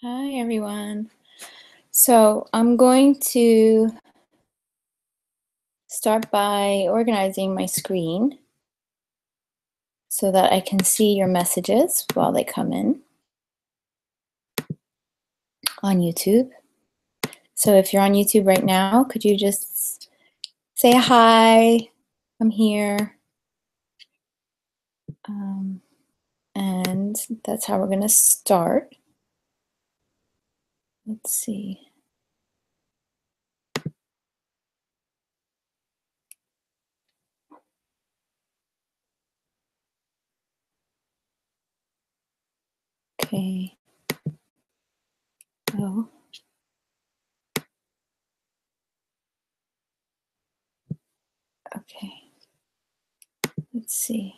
Hi, everyone. So I'm going to start by organizing my screen so that I can see your messages while they come in on YouTube. So if you're on YouTube right now, could you just say hi? I'm here. And that's how we're going to start. Let's see. Okay. Oh. Okay. Let's see.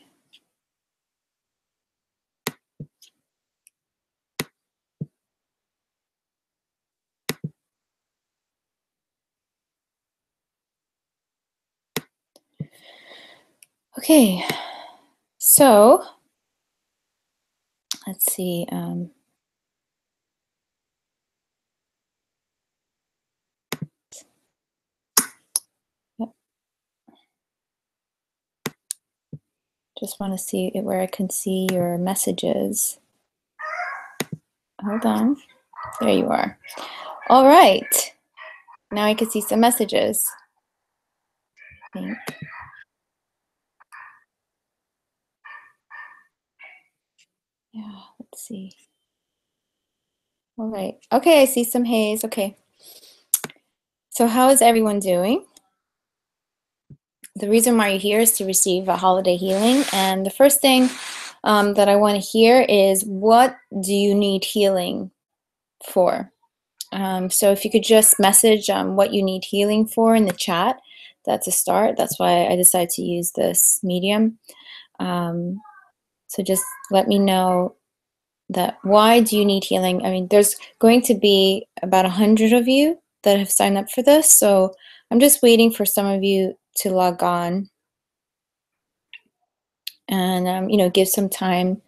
Okay. So let's see. Just want to see where I can see your messages. Hold on. There you are. All right. Now I can see some messages. I think. Yeah, let's see. All right. Okay, I see some haze. Okay. So how is everyone doing? The reason why you're here is to receive a holiday healing. And the first thing that I want to hear is, what do you need healing for? So if you could just message what you need healing for in the chat, that's a start. That's why I decided to use this medium. So just let me know that why do you need healing? I mean, there's going to be about 100 of you that have signed up for this. So I'm just waiting for some of you to log on and, give some time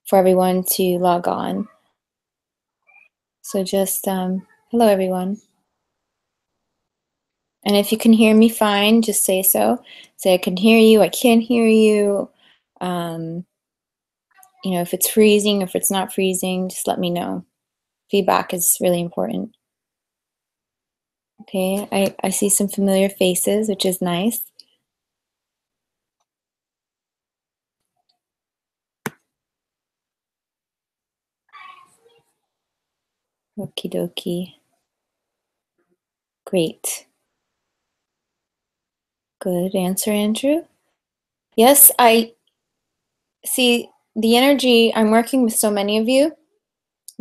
for everyone to log on. So just, hello, everyone. And if you can hear me fine, just say so. Say, I can hear you, I can't hear you. If it's freezing, if it's not freezing, just let me know. Feedback is really important. Okay, I see some familiar faces, which is nice. Okie dokie. Great. Good answer, Andrew. Yes, I see the energy. I'm working with so many of you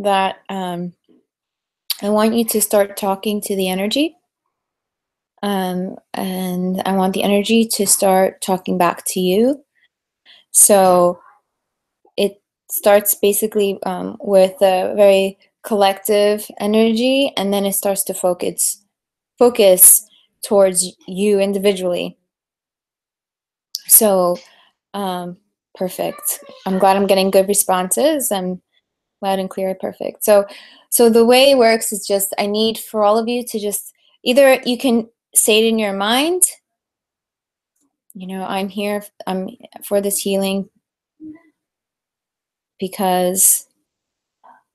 that I want you to start talking to the energy. And I want the energy to start talking back to you. So it starts basically with a very collective energy, and then it starts to focus towards you individually. So perfect. I'm glad I'm getting good responses. I'm loud and clear. Perfect. So the way it works is just, I need for all of you to just, either you can say it in your mind, I'm here, I'm for this healing because,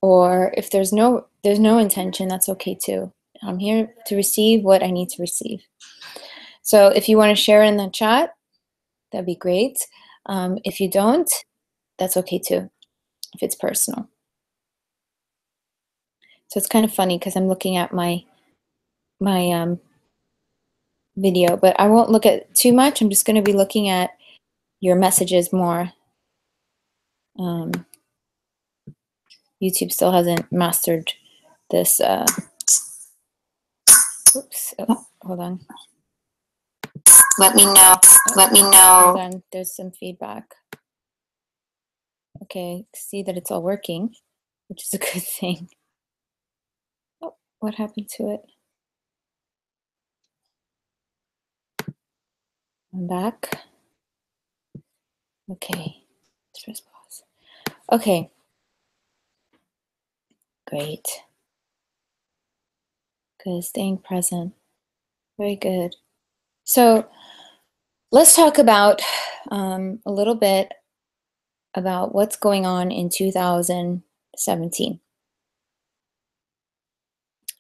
or if there's no intention, that's okay too. I'm here to receive what I need to receive. So if you want to share it in the chat, that'd be great. If you don't, that's okay too, if it's personal. So it's kind of funny because I'm looking at my video, but I won't look at too much. I'm just going to be looking at your messages more. YouTube still hasn't mastered this. Oops. Oh, hold on. Let me know. Let me know. Hold on. There's some feedback. Okay. See that it's all working, which is a good thing. Oh, what happened to it? I'm back. Okay. Let's press pause. Okay. Great. Good. Staying present. Very good. So let's talk about a little bit about what's going on in 2017.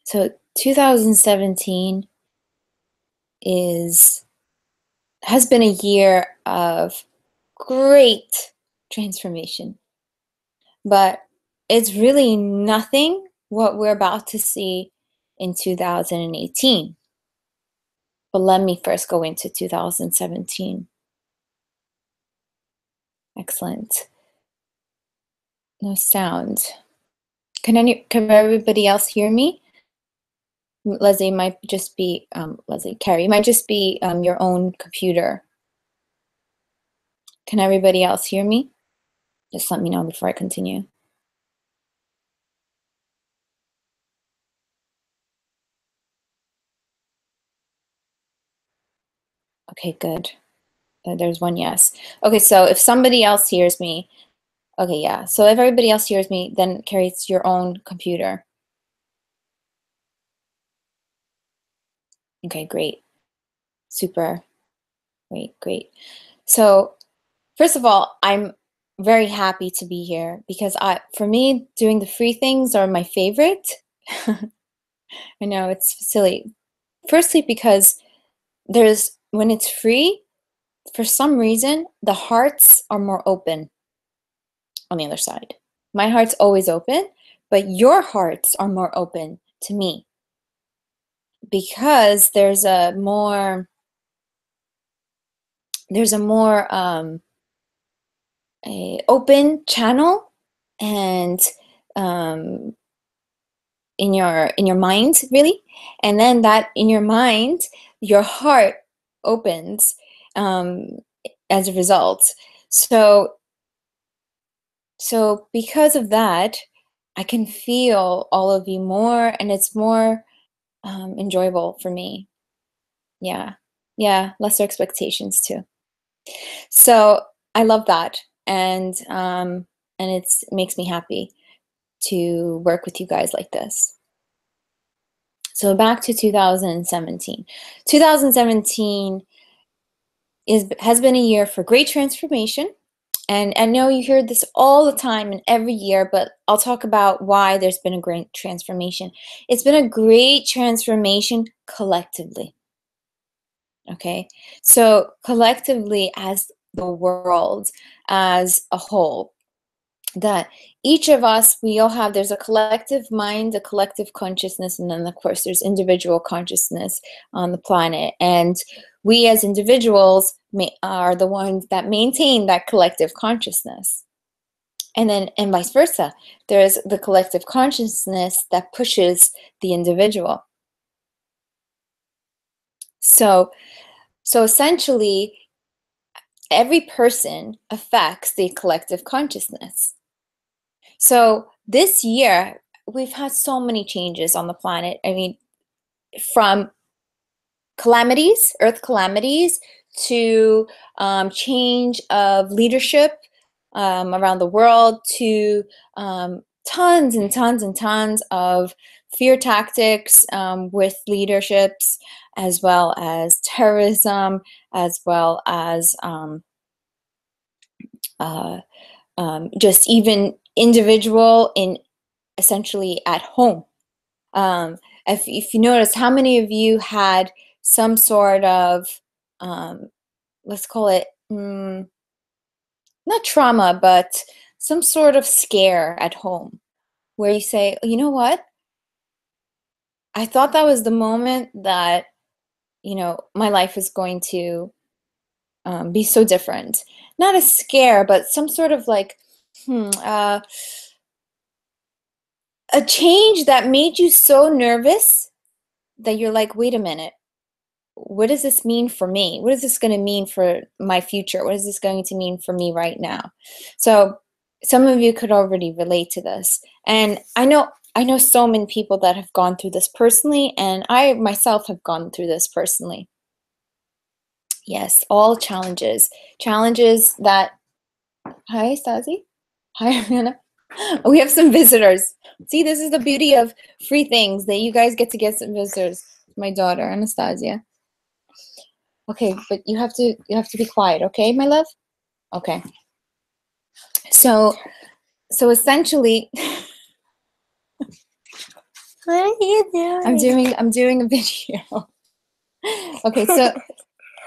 So 2017 has been a year of great transformation, but it's really nothing what we're about to see in 2018. But let me first go into 2017. Excellent. No sound. Can everybody else hear me? Leslie might just be Carrie might just be your own computer. Can everybody else hear me? Just let me know before I continue. Okay, good. There's one yes. Okay, so if somebody else hears me, okay, yeah. So if everybody else hears me, then Carrie, it's your own computer. Okay, great. Super. Great. So first of all, I'm very happy to be here because for me, doing the free things are my favorite. I know it's silly. Firstly, because when it's free, for some reason, the hearts are more open on the other side. My heart's always open, but your hearts are more open to me because there's a more a open channel and in your mind, really, and then that in your mind your heart opens as a result. So because of that, I can feel all of you more, and it's more enjoyable for me. Yeah, lesser expectations too. So I love that, and it makes me happy to work with you guys like this. So back to 2017. 2017 has been a year for great transformation. And I know you hear this all the time and every year, but I'll talk about why there's been a great transformation. It's been a great transformation collectively. Okay, so collectively as the world as a whole, that each of us, there's a collective mind, a collective consciousness, and then of course there's individual consciousness on the planet. And we as individuals are the ones that maintain that collective consciousness. And vice versa. There's the collective consciousness that pushes the individual. So essentially, every person affects the collective consciousness. So this year, we've had so many changes on the planet. I mean, from earth calamities, to change of leadership around the world, to tons and tons and tons of fear tactics with leaderships, as well as terrorism, as well as just even individual in essentially at home. If you notice, how many of you had some sort of, let's call it, not trauma, but some sort of scare at home, where you say, you know what? I thought that was the moment that, my life is going to be so different. Not a scare, but some sort of like, a change that made you so nervous that you're like, wait a minute, what does this mean for me? What is this going to mean for my future? What is this going to mean for me right now? So some of you could already relate to this. And I know so many people that have gone through this personally, and I myself have gone through this personally. Yes, all challenges that, hi, Stasi. Hi, Ariana. We have some visitors. See, this is the beauty of free things, that you guys get to get some visitors. My daughter, Anastasia. Okay, but you have to be quiet, okay, my love? Okay. So essentially, What are you doing? I'm doing a video. Okay, so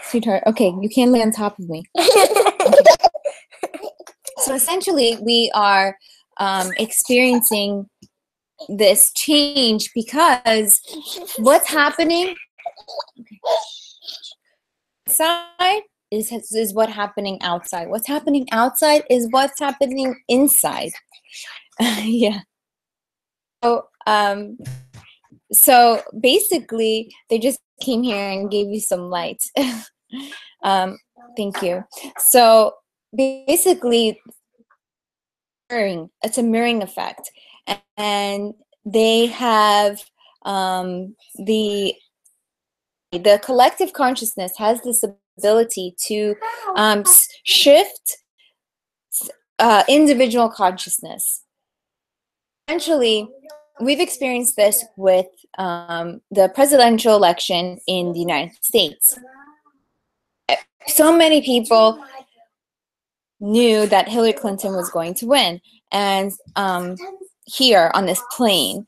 sweetheart, okay, you can't lay on top of me. Okay. So essentially, we are experiencing this change because what's happening inside is what happening outside. What's happening outside is what's happening inside. Yeah. So basically, they just came here and gave you some light. Thank you. So basically, it's a mirroring effect, and they have the collective consciousness has this ability to shift individual consciousness. Essentially, we've experienced this with the presidential election in the United States. So many people knew that Hillary Clinton was going to win, and here on this plane.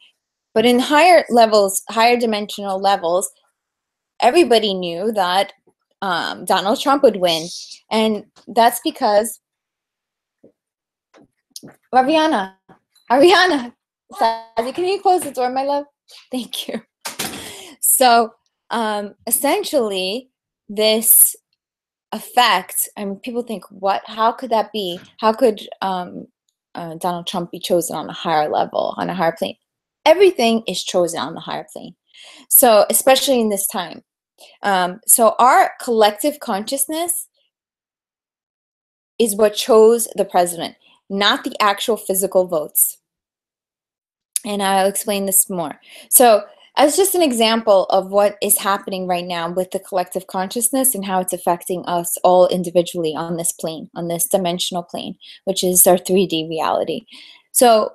But in higher levels, higher dimensional levels, everybody knew that Donald Trump would win. And that's because Ariana, Sazi, can you close the door, my love? Thank you. So essentially, this effect, and people think, what? How could that be? How could Donald Trump be chosen on a higher level, on a higher plane? Everything is chosen on the higher plane. So especially in this time. So our collective consciousness is what chose the president, not the actual physical votes. And I'll explain this more. So as just an example of what is happening right now with the collective consciousness and how it's affecting us all individually on this plane, on this dimensional plane, which is our 3D reality. So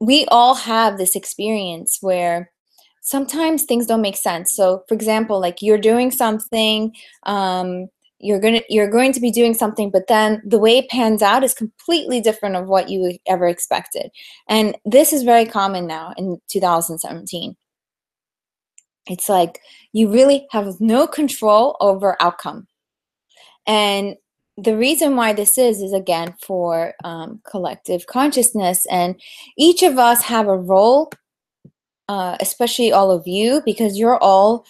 we all have this experience where sometimes things don't make sense. So for example, like you're doing something, you're going to be doing something, but then the way it pans out is completely different of what you ever expected. And this is very common now in 2017. It's like you really have no control over outcome. And the reason why this is again for collective consciousness, and each of us have a role, especially all of you, because you all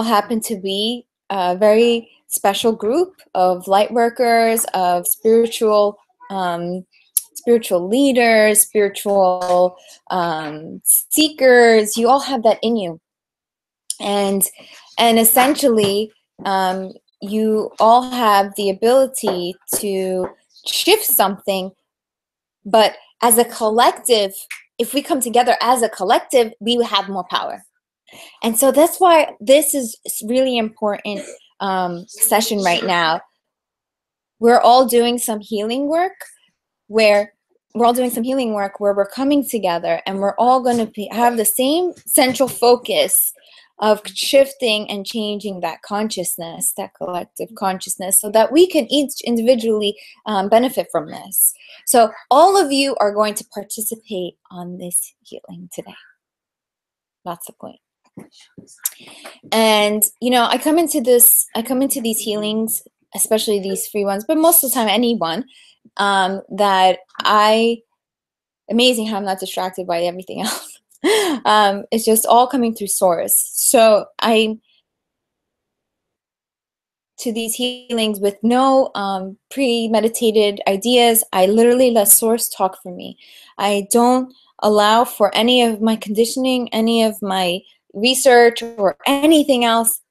happen to be a very special group of light workers, of spiritual leaders, spiritual seekers. You all have that in you, and essentially you all have the ability to shift something, but as a collective, if we come together as a collective, we have more power. And so that's why this is really important session right now. We're all doing some healing work where we're coming together, and we're all going to have the same central focus of shifting and changing that consciousness, that collective consciousness, so that we can each individually benefit from this. So all of you are going to participate on this healing today. That's the point. And I come into these healings, especially these free ones, but most of the time anyone, that amazing how I'm not distracted by everything else. It's just all coming through source. So I to these healings with no premeditated ideas. I literally let source talk for me. I don't allow for any of my conditioning, any of my research, or anything else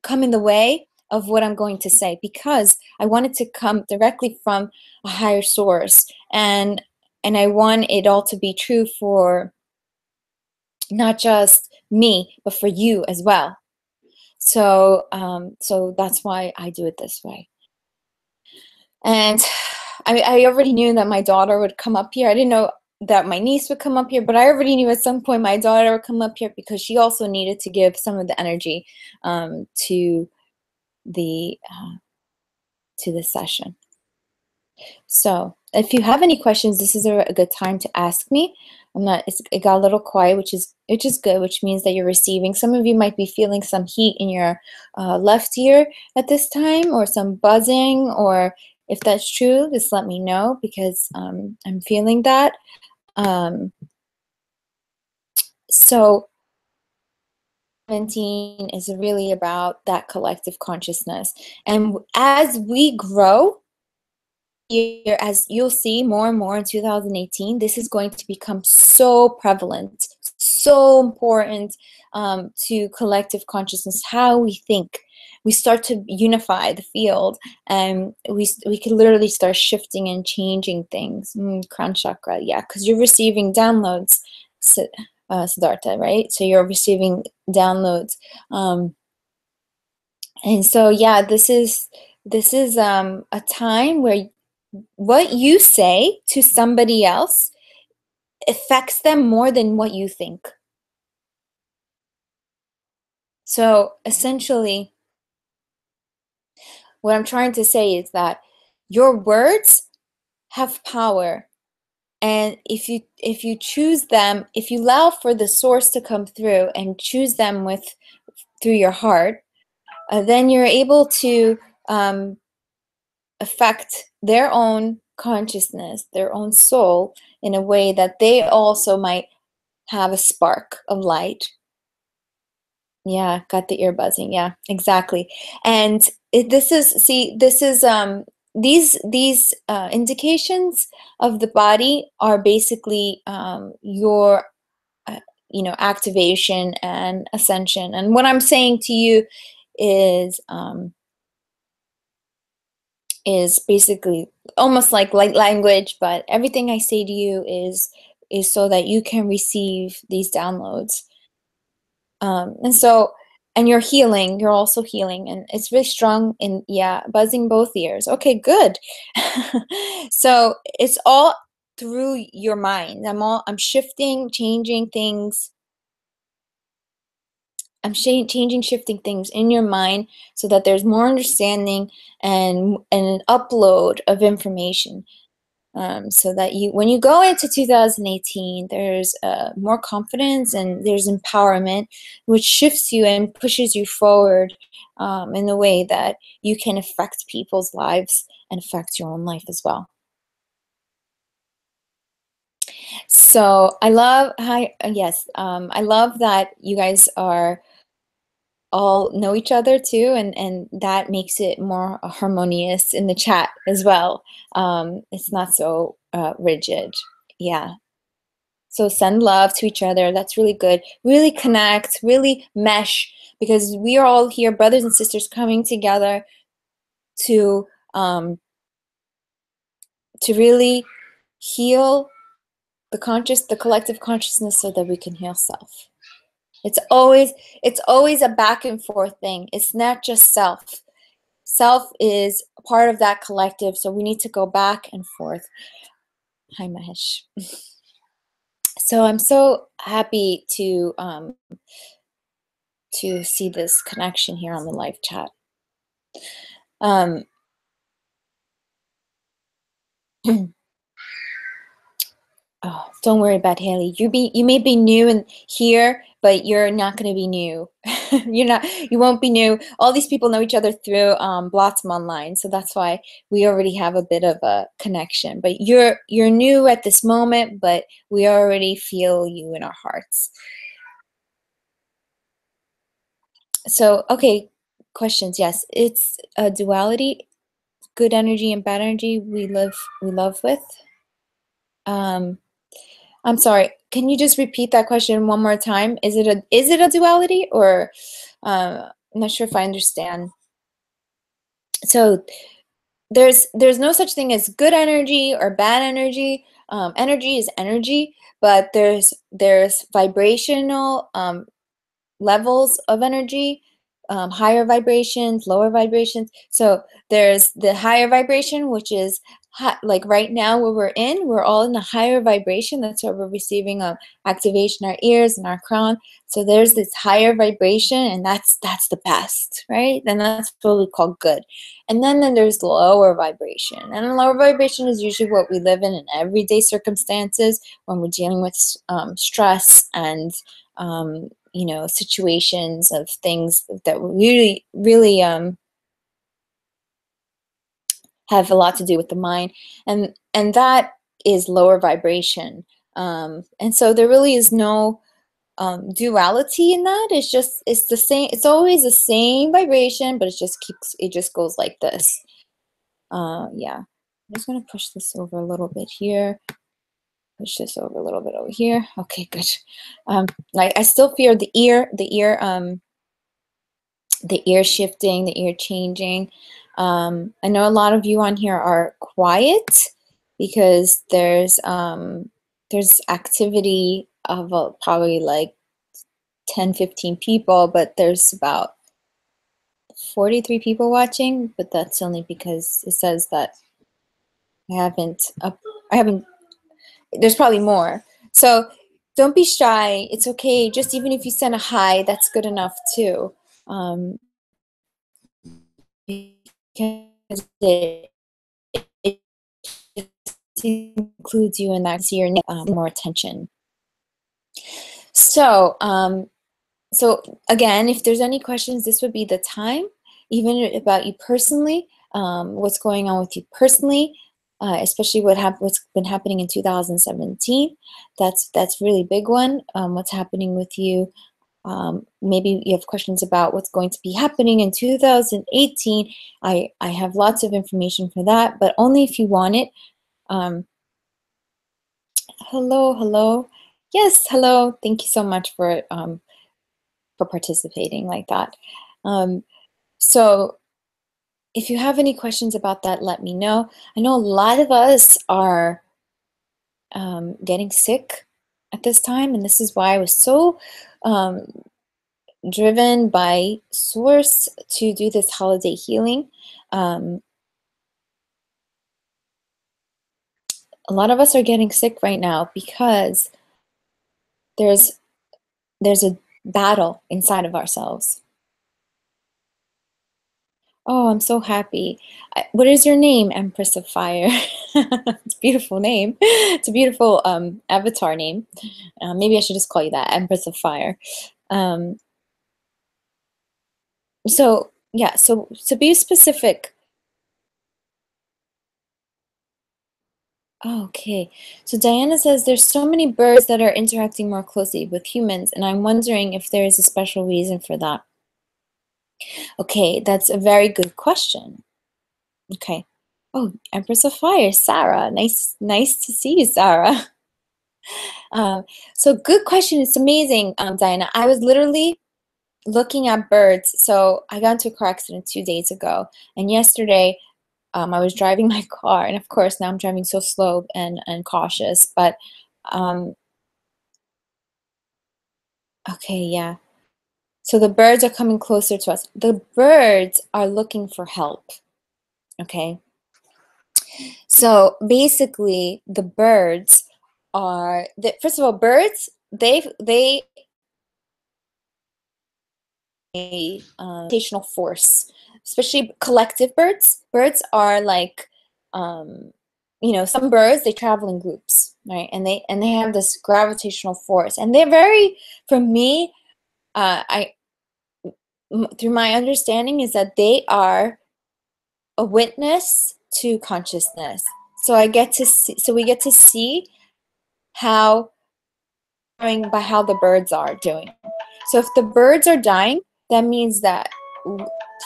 come in the way of what I'm going to say, because I want it to come directly from a higher source, and I want it all to be true for not just me, but for you as well. So so that's why I do it this way. And I already knew that my daughter would come up here. I didn't know that my niece would come up here, but I already knew at some point my daughter would come up here because she also needed to give some of the energy to the session. So if you have any questions, this is a good time to ask me. It got a little quiet, which is good, which means that you're receiving. Some of you might be feeling some heat in your left ear at this time, or some buzzing, or if that's true, just let me know, because I'm feeling that. So 17 is really about that collective consciousness. And as we grow, as you'll see more and more in 2018, this is going to become so prevalent, so important to collective consciousness, how we think. We start to unify the field, and we can literally start shifting and changing things. Crown chakra, yeah, because you're receiving downloads, Siddhartha, right? So you're receiving downloads. And so, yeah, this is a time where what you say to somebody else affects them more than what you think. So essentially, what I'm trying to say is that your words have power. And if you choose them, if you allow for the source to come through and choose them through your heart, then you're able to affect their own consciousness, their own soul, in a way that they also might have a spark of light. Yeah, got the ear buzzing. Yeah, exactly. And these indications of the body are basically your activation and ascension. And what I'm saying to you is basically almost like light language, but everything I say to you is so that you can receive these downloads. And you're healing, you're also healing, and it's really strong in, yeah, buzzing both ears. Okay, good. So it's all through your mind. I'm shifting, changing things. I'm shifting things in your mind so that there's more understanding and an upload of information. So that when you go into 2018, there's more confidence and there's empowerment, which shifts you and pushes you forward in a way that you can affect people's lives and affect your own life as well. So I love I love that you guys all know each other too, and that makes it more harmonious in the chat as well. It's not so rigid. Yeah. So send love to each other. That's really good. Really connect, really mesh, because we are all here, brothers and sisters, coming together to really heal the collective consciousness, so that we can heal self. It's always a back and forth thing. It's not just self. Self is part of that collective, so we need to go back and forth. Hi, Mahesh. So I'm so happy to see this connection here on the live chat. Oh, don't worry about Haley. You may be new in here, but you're not going to be new. You won't be new. All these people know each other through Blossom Online, so that's why we already have a bit of a connection. But you're new at this moment, but we already feel you in our hearts. So, okay, questions. Yes, it's a duality, good energy and bad energy we love with. I'm sorry, can you just repeat that question one more time? Is it a duality, or I'm not sure if I understand. So there's no such thing as good energy or bad energy. Energy is energy, but there's vibrational levels of energy, higher vibrations, lower vibrations. So there's the higher vibration, which is like right now where we're all in a higher vibration. That's why we're receiving activation our ears and our crown. So there's this higher vibration, and that's the best, right? Then that's what we call good. And then there's lower vibration, and lower vibration is usually what we live in everyday circumstances when we're dealing with stress and situations of things that really really have a lot to do with the mind, and that is lower vibration. And so there really is no duality in that. It's the same. It's always the same vibration, but it just goes like this. Yeah, I'm just gonna push this over a little bit here. Push this over a little bit over here. Okay, good. I still feel the ear shifting, the ear changing. I know a lot of you on here are quiet because there's activity of probably like 10, 15 people, but there's about 43 people watching, but that's only because it says that I haven't, there's probably more. So don't be shy. It's okay. Just even if you send a hi, that's good enough too. Because it includes you in that, so you're more attention. So, so again, if there's any questions, this would be the time, even about you personally, what's going on with you personally, especially what's been happening in 2017. That's really big one. What's happening with you? Maybe you have questions about what's going to be happening in 2018. I have lots of information for that, but only if you want it. Hello. Yes, hello. Thank you so much for participating like that. So if you have any questions about that, let me know. I know a lot of us are getting sick at this time, and this is why I was so driven by Source to do this holiday healing. A lot of us are getting sick right now because there's a battle inside of ourselves. Oh, I'm so happy. What is your name, Empress of Fire? It's a beautiful name. It's a beautiful avatar name. Maybe I should just call you that, Empress of Fire. So yeah, so be specific. Okay, so Diana says there's so many birds that are interacting more closely with humans, and I'm wondering if there is a special reason for that. Okay, that's a very good question. Okay. Oh, Empress of Fire, Sarah. Nice to see you, Sarah. So good question. It's amazing, Diana. I was literally looking at birds. So I got into a car accident 2 days ago, and yesterday I was driving my car, and of course now I'm driving so slow and cautious. But okay, yeah. So the birds are coming closer to us. The birds are looking for help. Okay. So basically, the birds are first of all, birds they a gravitational force, especially collective birds. Birds are like, some birds they travel in groups, right? And they have this gravitational force, and they're very, for me, through my understanding, is that they are a witness to consciousness. So we get to see how by how the birds are doing. So if the birds are dying, that means that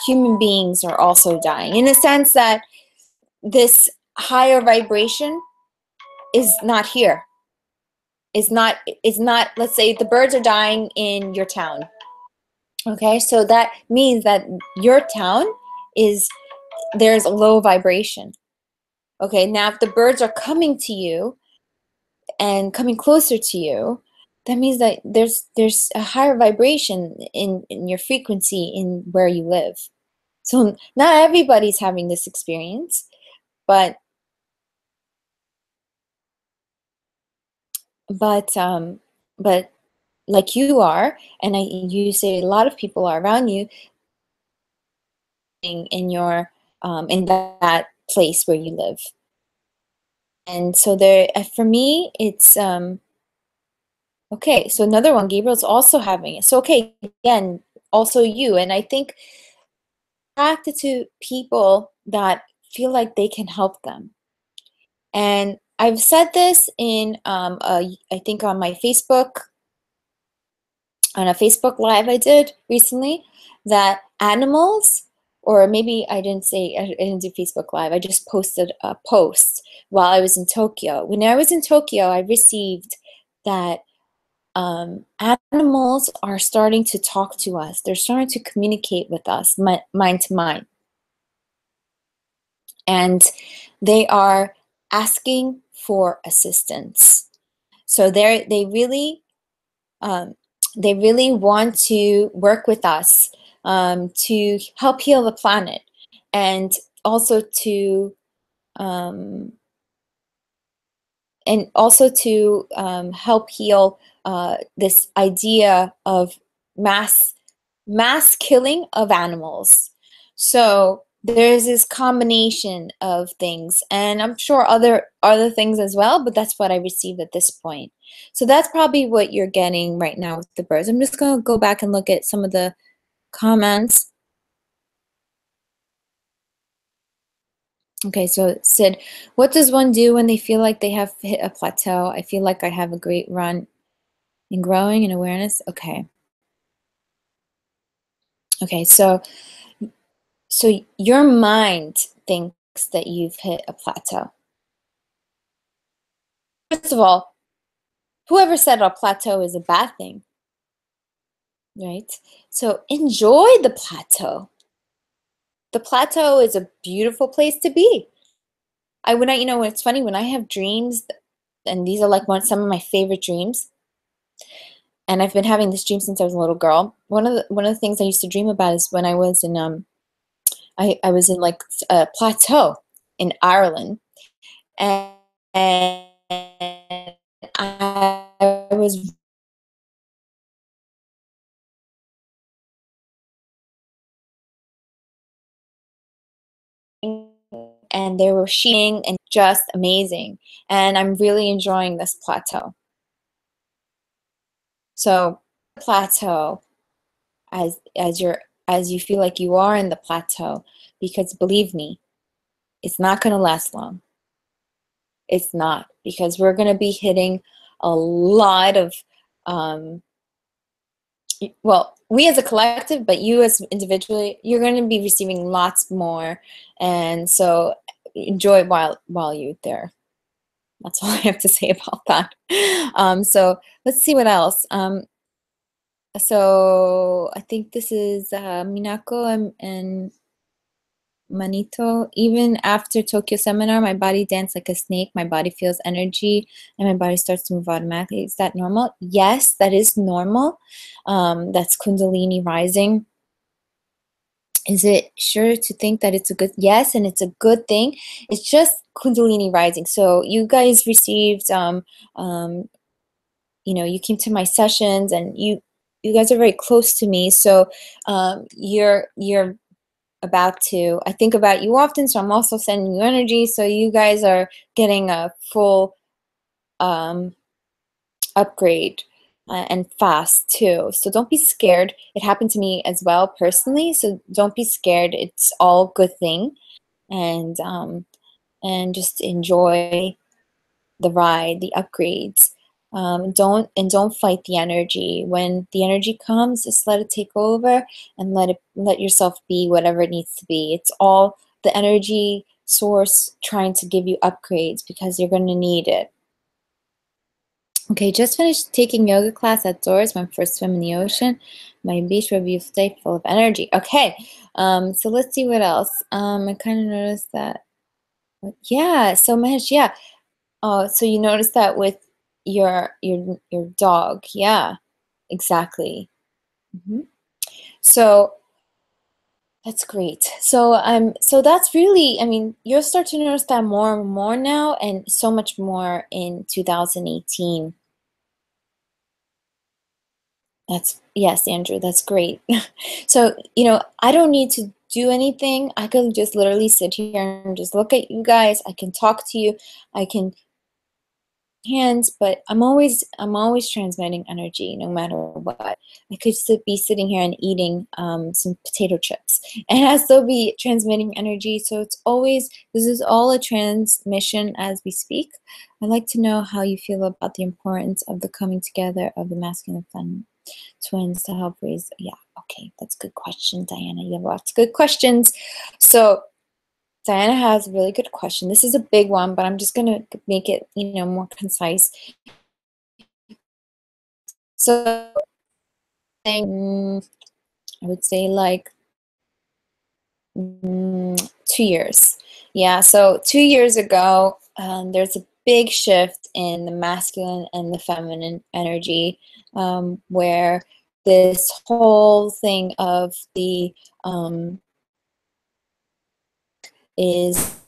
human beings are also dying, in a sense that this higher vibration is not here. Is not, let's say the birds are dying in your town. Okay, so that means that your town there's a low vibration. Okay, now if the birds are coming to you and coming closer to you, that means that there's a higher vibration in your frequency in where you live. So not everybody's having this experience, but but like you are, and you say a lot of people are around you in your in that place where you live. And so there, for me, it's okay. So another one, Gabriel's also having it. So okay, again, also you, and I think attracted to people that feel like they can help them. And I've said this in I think on my Facebook, on a Facebook Live I did recently, that animals, or maybe I didn't say, I didn't do Facebook Live, I just posted a post while I was in Tokyo. When I was in Tokyo, I received that animals are starting to talk to us. They're starting to communicate with us, mind to mind. And they are asking for assistance. So um, they really want to work with us to help heal the planet, and also to um, help heal this idea of mass killing of animals. So there's this combination of things, and I'm sure other things as well, but that's what I received at this point. So that's probably what you're getting right now with the birds. I'm just going to go back and look at some of the comments. Okay, so Sid, what does one do when they feel like they have hit a plateau? I feel like I have a great run in growing and awareness. Okay. Okay, so your mind thinks that you've hit a plateau. First of all, whoever said a plateau is a bad thing, right? So enjoy the plateau. The plateau is a beautiful place to be. It's funny when I have dreams, and these are like some of my favorite dreams, and I've been having this dream since I was a little girl. One of the things I used to dream about is when I was in I was in like a plateau in Ireland, and I was and there were sheeting and just amazing, and I'm really enjoying this plateau. So plateau as you feel like you are in the plateau, because believe me, it's not going to last long. It's not, because we're going to be hitting a lot of well, we as a collective, but you as individually, you're going to be receiving lots more, and so enjoy it while you're there. That's all I have to say about that. So let's see what else. So I think this is Minako and Manito. Even after Tokyo seminar, my body danced like a snake. My body feels energy, and my body starts to move automatically. Is that normal? Yes, that is normal. That's Kundalini rising. Is it sure to think that it's a good? Yes, and it's a good thing. It's just Kundalini rising. So you guys received, you came to my sessions, and you guys are very close to me. So you're about to, I think about you often, so I'm also sending you energy. So you guys are getting a full upgrade and fast too. So don't be scared. It happened to me as well personally. So don't be scared. It's all good thing, and just enjoy the ride, the upgrades. Don't fight the energy. When the energy comes, just let it take over, and let yourself be whatever it needs to be. It's all the energy source trying to give you upgrades, because you're going to need it. Okay, just finished taking yoga class outdoors, my first swim in the ocean. My beach will be full of energy. Okay, so let's see what else. I kind of noticed that. Yeah, so much. Yeah. Oh, so you noticed that with your dog. Yeah, exactly. So that's great. So that's really, I mean, you'll start to notice that more and more now, and so much more in 2018. Yes, Andrew, that's great. So, I don't need to do anything. I could just literally sit here and just look at you guys. I can talk to you. I can hands, but I'm always transmitting energy no matter what. I could be sitting here and eating some potato chips and I still be transmitting energy. So this is all a transmission as we speak. I'd like to know how you feel about the importance of the coming together of the masculine and feminine twins to help raise. Yeah, okay, that's a good question, Diana. You have lots of good questions. So Diana has a really good question. This is a big one, but I'm just going to make it, more concise. So, I would say like 2 years. Yeah, so 2 years ago, there's a big shift in the masculine and the feminine energy, where this whole thing of the is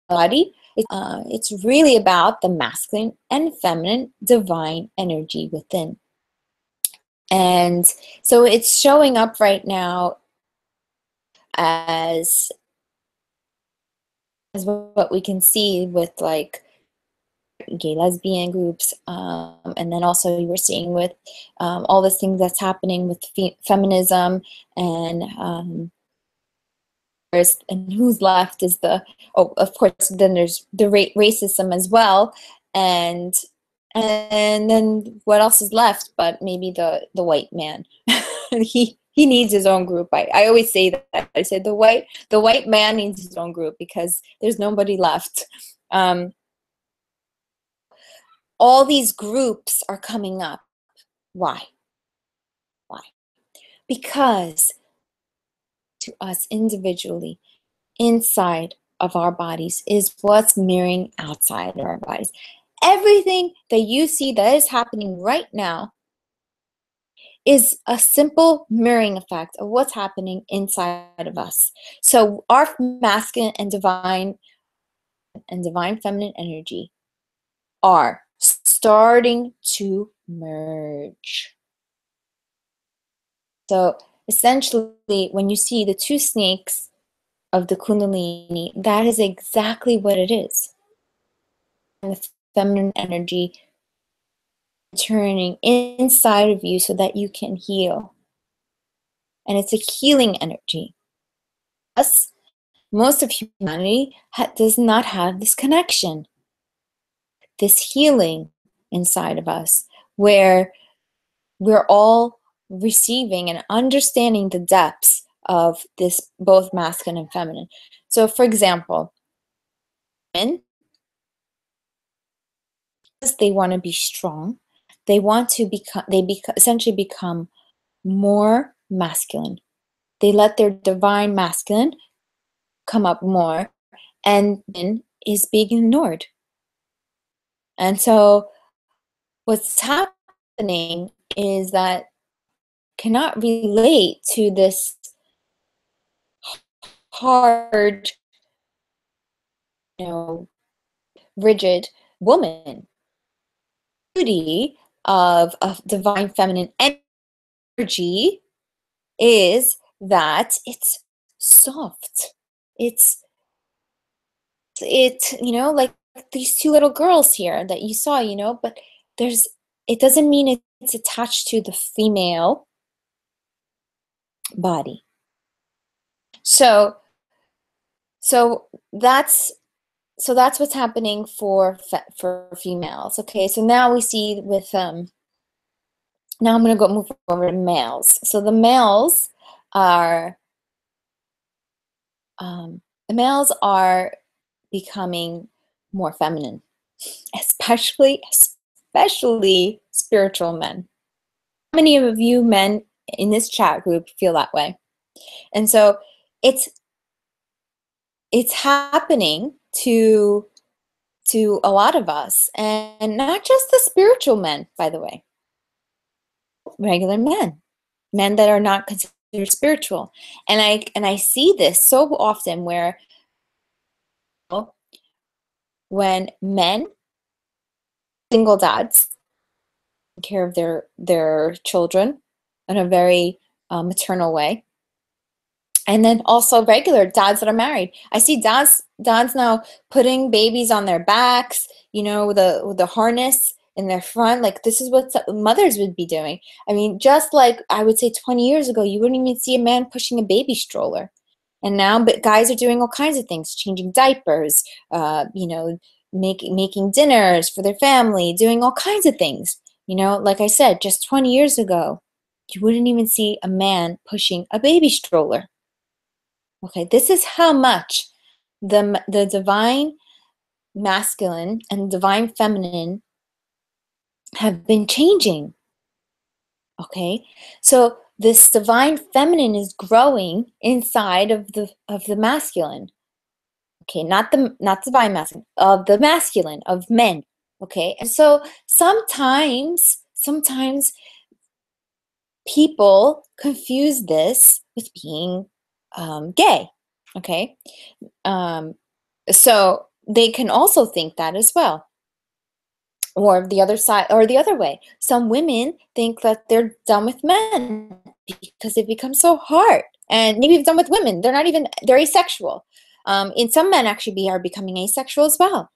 body. It's really about the masculine and feminine divine energy within. And so it's showing up right now as what we can see with like gay lesbian groups, and then also you were seeing with all the things that's happening with feminism and who's left is of course then there's the racism as well, and then what else is left but maybe the white man. He needs his own group. I always say that. I say the white man needs his own group because there's nobody left. All these groups are coming up. Why? Because to us individually, inside of our bodies is what's mirroring outside of our bodies. Everything that you see that is happening right now is a simple mirroring effect of what's happening inside of us. So our masculine and divine feminine energy are starting to merge. So essentially, when you see the two snakes of the Kundalini, that is exactly what it is. And the feminine energy turning inside of you so that you can heal. And it's a healing energy. Us, most of humanity does not have this connection, this healing inside of us, where we're all receiving and understanding the depths of this, both masculine and feminine. So, for example, men, they want to be strong. They want to essentially become more masculine. They let their divine masculine come up more, and then is being ignored. And so what's happening is that cannot relate to this hard, rigid woman. Beauty of divine feminine energy is that it's soft. Like these two little girls here that you saw, but it doesn't mean it's attached to the female body. So that's what's happening for females. Okay, so now we see with now I'm going to move over to males. So the males are becoming more feminine, especially spiritual men. How many of you men in this chat group feel that way? And so it's happening to a lot of us, and not just the spiritual men, by the way. Regular men that are not considered spiritual. And I see this so often where when men single dads take care of their children in a very maternal way. And then also regular dads that are married. I see dads now putting babies on their backs, with the harness in their front. Like, this is what mothers would be doing. I mean, just like I would say 20 years ago, you wouldn't even see a man pushing a baby stroller. And now, but guys are doing all kinds of things, changing diapers, making dinners for their family, doing all kinds of things. Like I said, just 20 years ago, you wouldn't even see a man pushing a baby stroller. Okay, this is how much the divine masculine and divine feminine have been changing. Okay, so this divine feminine is growing inside of the masculine. Okay, not divine masculine, of the masculine, of men. Okay, and so sometimes people confuse this with being gay. Okay, so they can also think that as well. Or the other side, or the other way. Some women think that they're done with men because it becomes so hard. And maybe it's done with women. They're asexual. And some men actually are becoming asexual as well.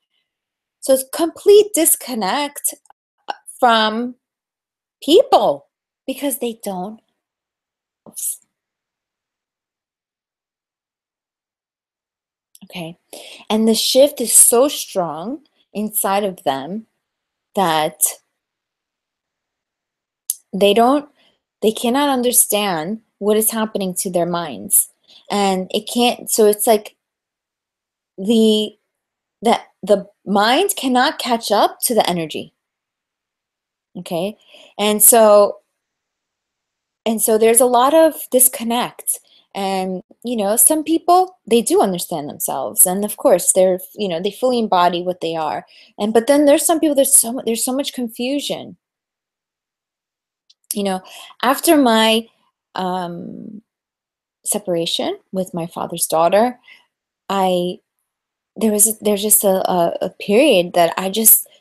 So it's complete disconnect from people because they don't. Okay. And the shift is so strong inside of them that they cannot understand what is happening to their minds. And so it's like the mind cannot catch up to the energy. Okay. And so there's a lot of disconnect. And, some people, they do understand themselves. And of course, they fully embody what they are. But then there's some people, there's so much confusion. After my separation with my father's daughter, there's just a period that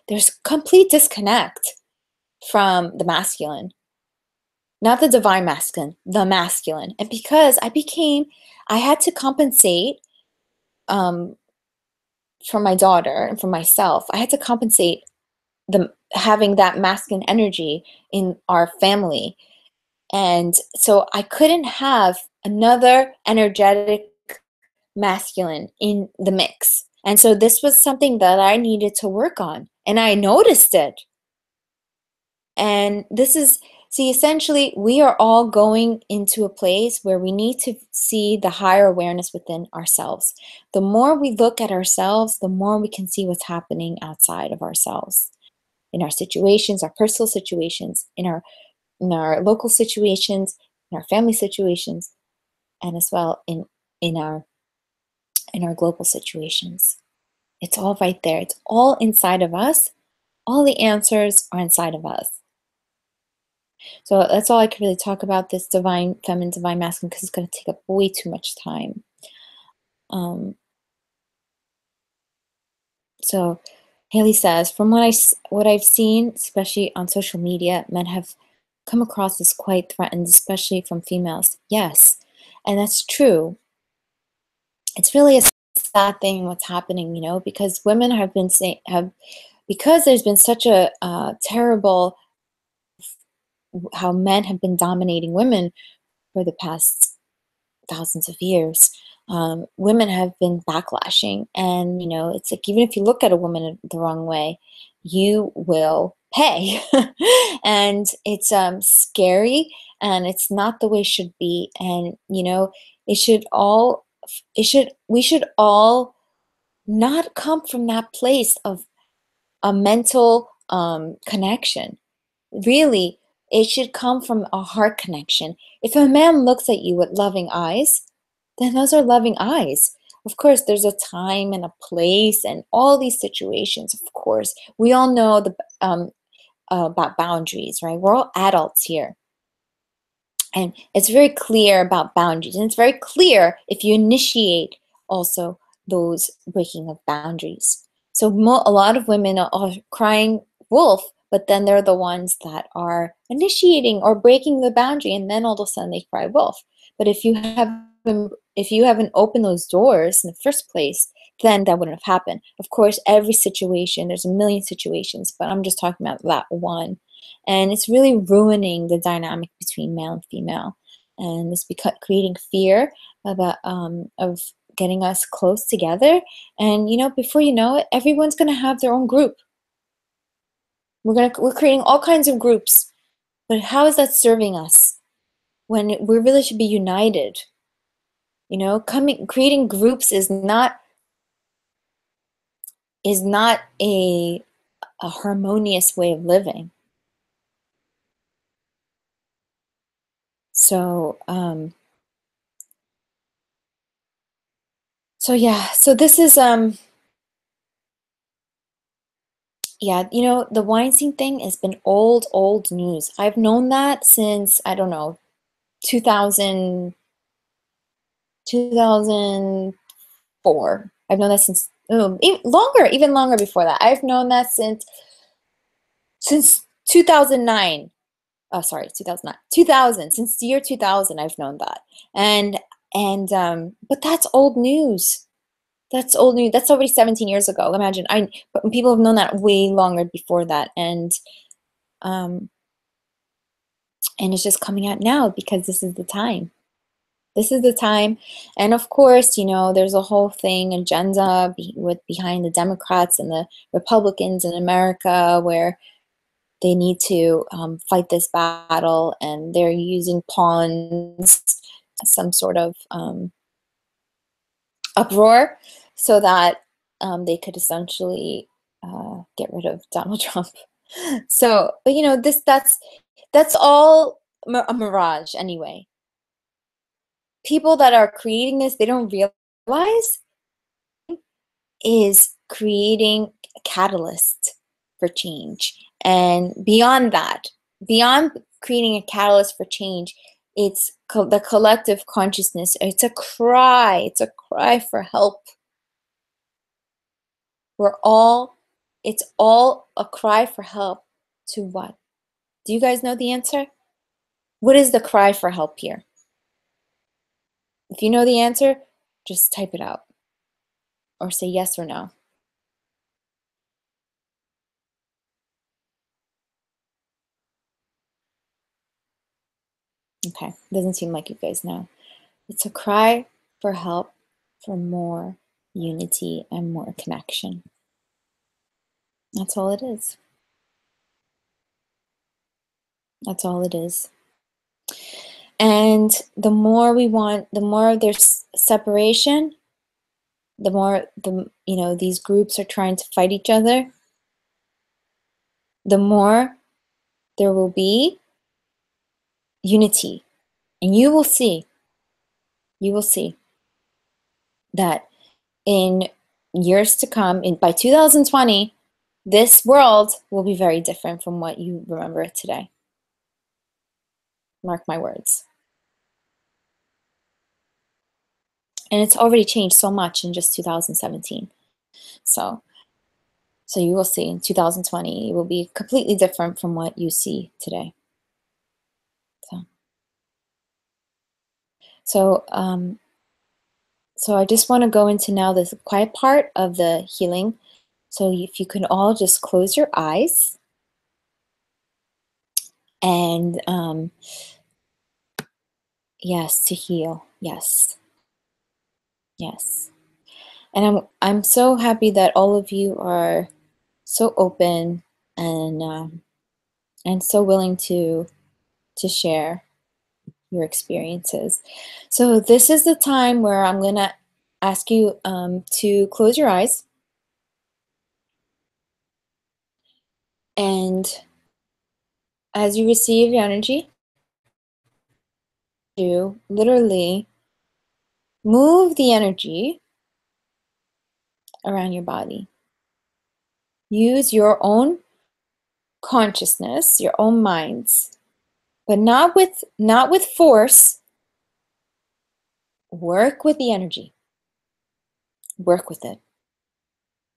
there's complete disconnect from the masculine. Not the divine masculine, the masculine. And because I had to compensate for my daughter and for myself. I had to compensate having that masculine energy in our family. And so I couldn't have another energetic masculine in the mix. And so this was something that I needed to work on. And I noticed it. And essentially, we are all going into a place where we need to see the higher awareness within ourselves. The more we look at ourselves, the more we can see what's happening outside of ourselves. In our situations, our personal situations, in our local situations, in our family situations, and as well in our global situations. It's all right there. It's all inside of us. All the answers are inside of us. So that's all I can really talk about, this divine feminine, divine masculine, because it's going to take up way too much time. So Haley says, from what I've seen, especially on social media, men have come across as quite threatened, especially from females. Yes, and that's true. It's really a sad thing what's happening, because women have been because there's been such a terrible, how men have been dominating women for the past thousands of years. Women have been backlashing, and it's like, even if you look at a woman the wrong way, you will pay. And it's scary, and it's not the way it should be. And we should all not come from that place of a mental connection. Really, it should come from a heart connection. If a man looks at you with loving eyes, then those are loving eyes. Of course, there's a time and a place and all these situations, of course. We all know about boundaries, right? We're all adults here. And it's very clear about boundaries. And it's very clear if you initiate also those breaking of boundaries. So a lot of women are crying wolf, but then they're the ones that are initiating or breaking the boundary, and then all of a sudden they cry wolf. But if you haven't opened those doors in the first place, then that wouldn't have happened. Of course, every situation, there's a million situations, but I'm just talking about that one. And it's really ruining the dynamic between male and female. And it's creating fear about of getting us close together. And before you know it, everyone's gonna have their own group. We're creating all kinds of groups, but how is that serving us when we really should be united? Creating groups is not a harmonious way of living. So yeah, so this is yeah, the Weinstein thing has been old news. I've known that since, I don't know, 2000 2004. I've known that since even longer before that. I've known that since 2009. Oh, sorry, 2009. 2000. Since the year 2000, I've known that. But that's old news. That's old news. That's already 17 years ago. Imagine. But people have known that way longer before that. Um and it's just coming out now because this is the time. This is the time. And of course, there's a whole thing, agenda behind the Democrats and the Republicans in America where they need to fight this battle, and they're using pawns, some sort of uproar, so that they could essentially get rid of Donald Trump. So, but that's all a mirage anyway. People that are creating this, they don't realize is creating a catalyst for change. And beyond that, beyond creating a catalyst for change, it's the collective consciousness. It's a cry for help. It's all a cry for help to what? Do you guys know the answer? What is the cry for help here? If you know the answer, just type it out or say yes or no. Okay, doesn't seem like you guys know. It's a cry for help, for more unity and more connection. That's all it is. That's all it is. And the more there's separation, the more these groups are trying to fight each other, the more there will be unity. And you will see that in years to come, by 2020, this world will be very different from what you remember it today. Mark my words. And it's already changed so much in just 2017. So you will see in 2020, it will be completely different from what you see today. So I just want to go into now this quiet part of the healing. So if you can all just close your eyes and yes, to heal. Yes. Yes. And I'm so happy that all of you are so open and so willing to share your experiences. So this is the time where I'm going to ask you to close your eyes and as you receive your energy, you literally move the energy around your body. Use your own consciousness, your own minds, but not with force. Work with the energy. Work with it.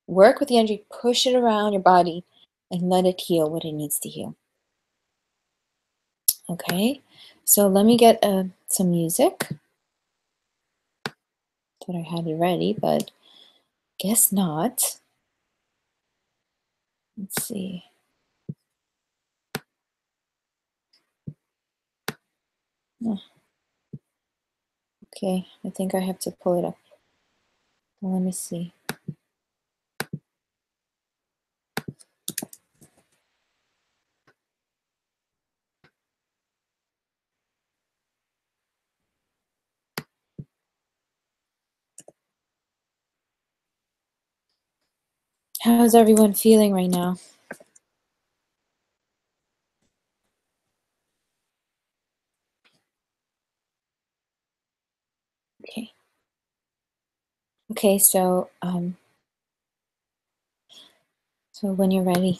Work with the energy, push it around your body and let it heal what it needs to heal. Okay, so let me get some music. Thought I had it ready, but guess not. Let's see. Oh, okay, I think I have to pull it up. Well, let me see. How's everyone feeling right now? Okay. Okay, so when you're ready.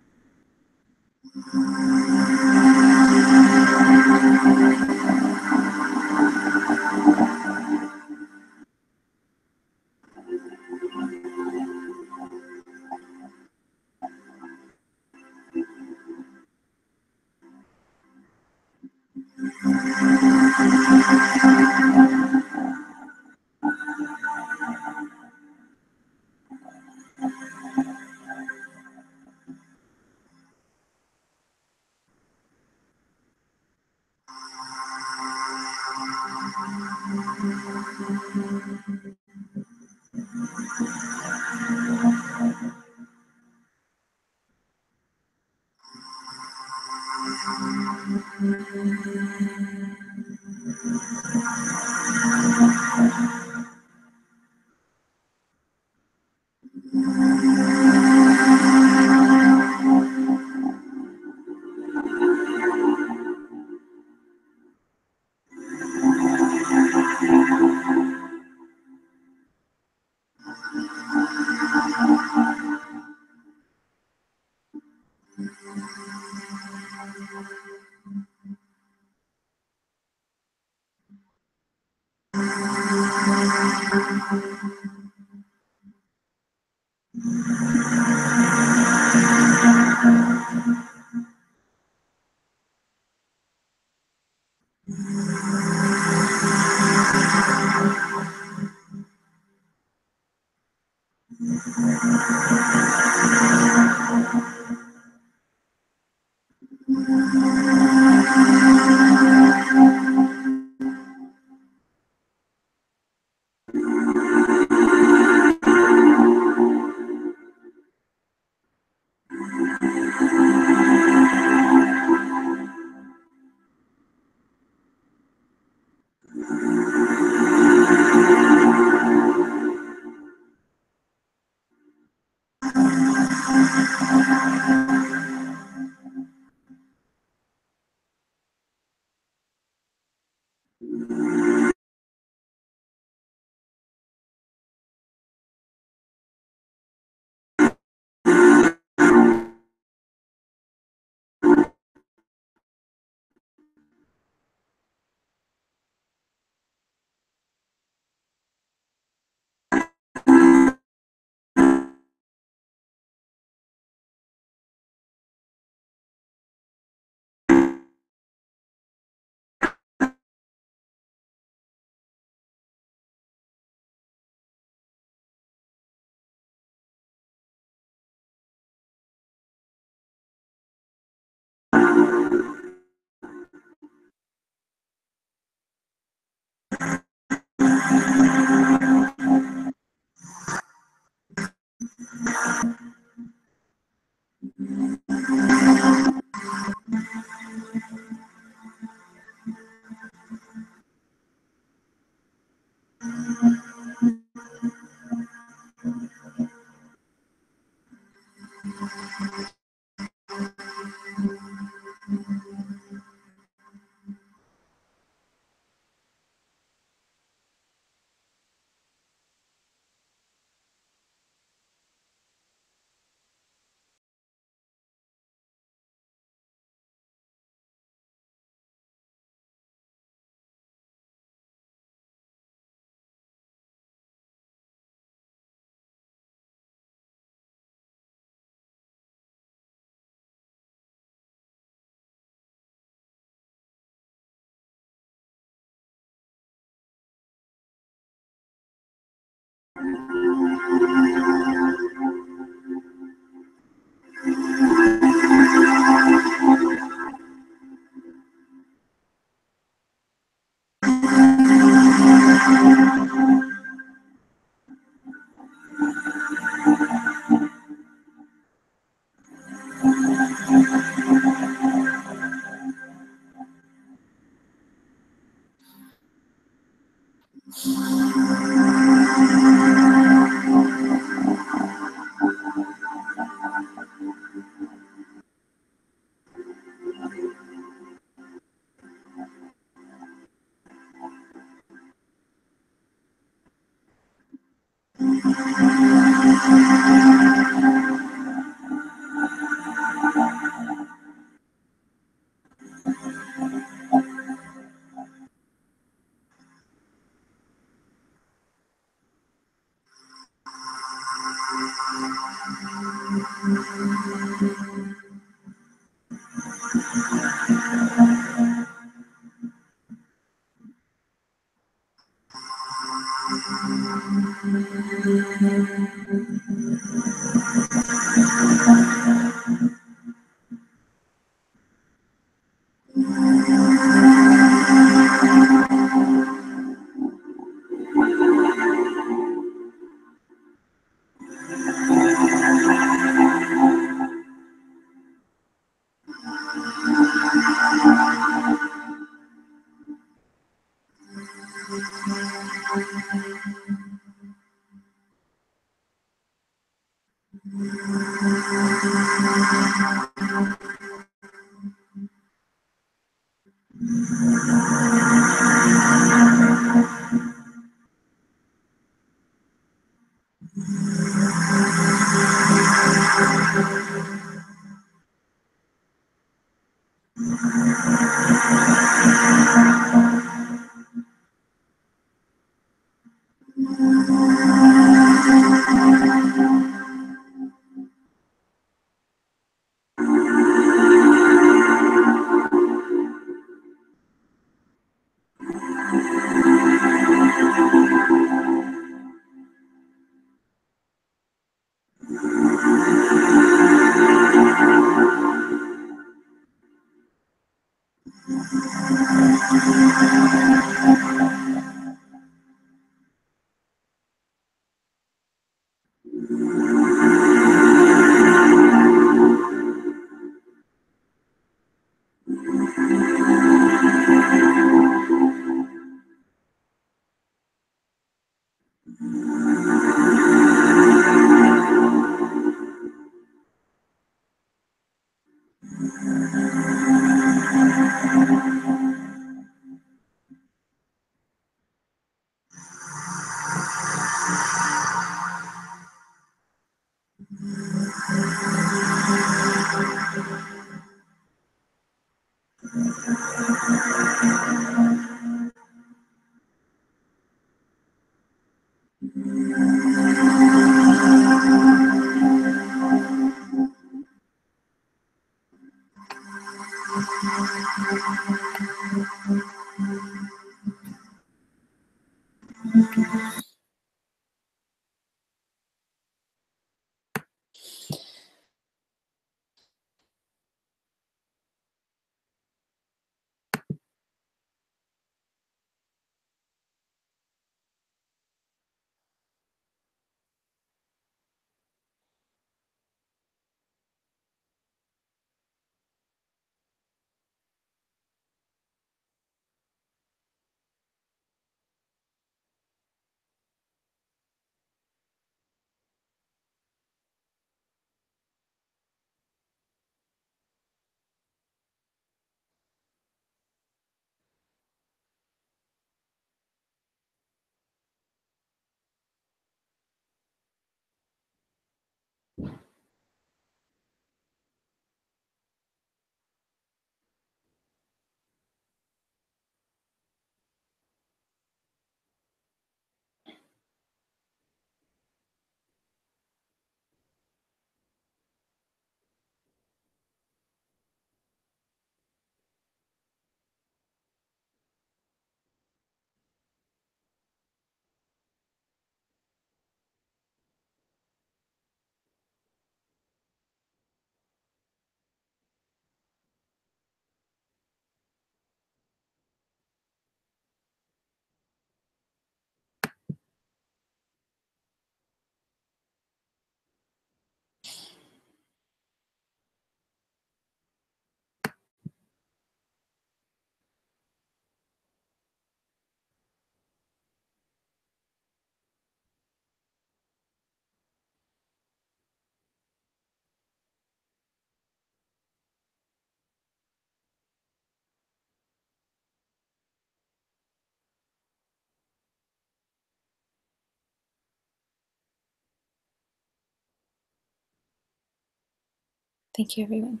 Thank you, everyone.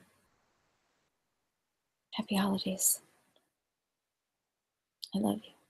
Happy holidays. I love you.